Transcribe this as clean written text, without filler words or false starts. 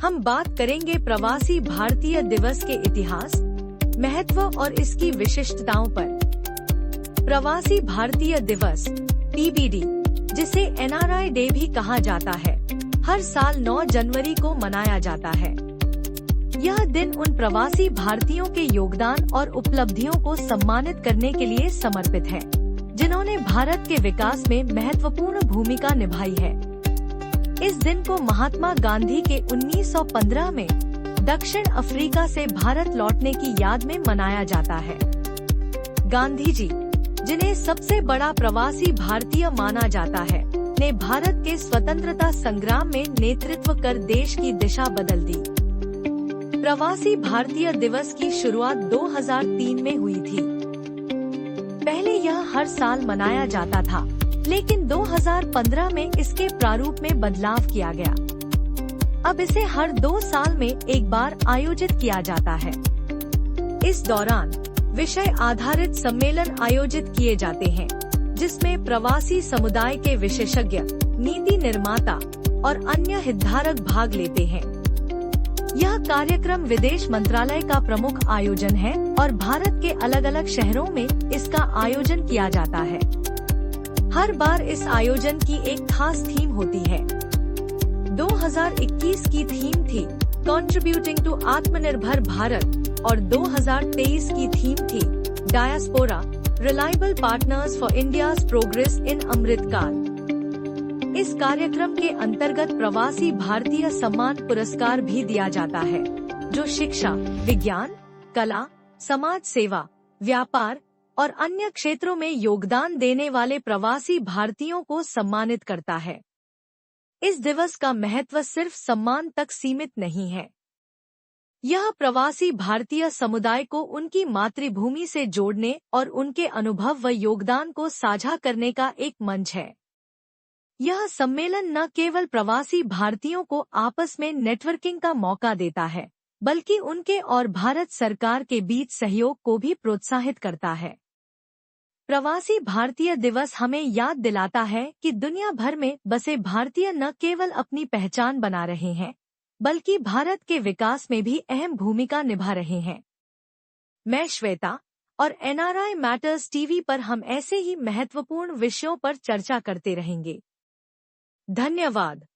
हम बात करेंगे प्रवासी भारतीय दिवस के इतिहास, महत्व और इसकी विशिष्टताओं पर। प्रवासी भारतीय दिवस (PBD), जिसे NRI डे भी कहा जाता है, हर साल 9 जनवरी को मनाया जाता है। यह दिन उन प्रवासी भारतीयों के योगदान और उपलब्धियों को सम्मानित करने के लिए समर्पित है, जिन्होंने भारत के विकास में महत्वपूर्ण भूमिका निभाई है। इस दिन को महात्मा गांधी के 1915 में दक्षिण अफ्रीका से भारत लौटने की याद में मनाया जाता है। गांधी जी, जिन्हें सबसे बड़ा प्रवासी भारतीय माना जाता है, ने भारत के स्वतंत्रता संग्राम में नेतृत्व कर देश की दिशा बदल दी। प्रवासी भारतीय दिवस की शुरुआत 2003 में हुई थी। पहले यह हर साल मनाया जाता था, लेकिन 2015 में इसके प्रारूप में बदलाव किया गया। अब इसे हर 2 साल में एक बार आयोजित किया जाता है। इस दौरान विषय आधारित सम्मेलन आयोजित किए जाते हैं, जिसमें प्रवासी समुदाय के विशेषज्ञ, नीति निर्माता और अन्य हितधारक भाग लेते हैं। यह कार्यक्रम विदेश मंत्रालय का प्रमुख आयोजन है और भारत के अलग अलग शहरों में इसका आयोजन किया जाता है। हर बार इस आयोजन की एक खास थीम होती है। 2021 की थीम थी कंट्रीब्यूटिंग टू आत्मनिर्भर भारत और 2023 की थीम थी diaspora, reliable partners for India's progress in Amritkaal. इस कार्यक्रम के अंतर्गत प्रवासी भारतीय सम्मान पुरस्कार भी दिया जाता है, जो शिक्षा, विज्ञान, कला, समाज सेवा, व्यापार और अन्य क्षेत्रों में योगदान देने वाले प्रवासी भारतीयों को सम्मानित करता है। इस दिवस का महत्व सिर्फ सम्मान तक सीमित नहीं है। यह प्रवासी भारतीय समुदाय को उनकी मातृभूमि से जोड़ने और उनके अनुभव व योगदान को साझा करने का एक मंच है। यह सम्मेलन न केवल प्रवासी भारतीयों को आपस में नेटवर्किंग का मौका देता है, बल्कि उनके और भारत सरकार के बीच सहयोग को भी प्रोत्साहित करता है। प्रवासी भारतीय दिवस हमें याद दिलाता है कि दुनिया भर में बसे भारतीय न केवल अपनी पहचान बना रहे हैं, बल्कि भारत के विकास में भी अहम भूमिका निभा रहे हैं। मैं श्वेता, और NRI मैटर्स TV पर हम ऐसे ही महत्वपूर्ण विषयों पर चर्चा करते रहेंगे। धन्यवाद।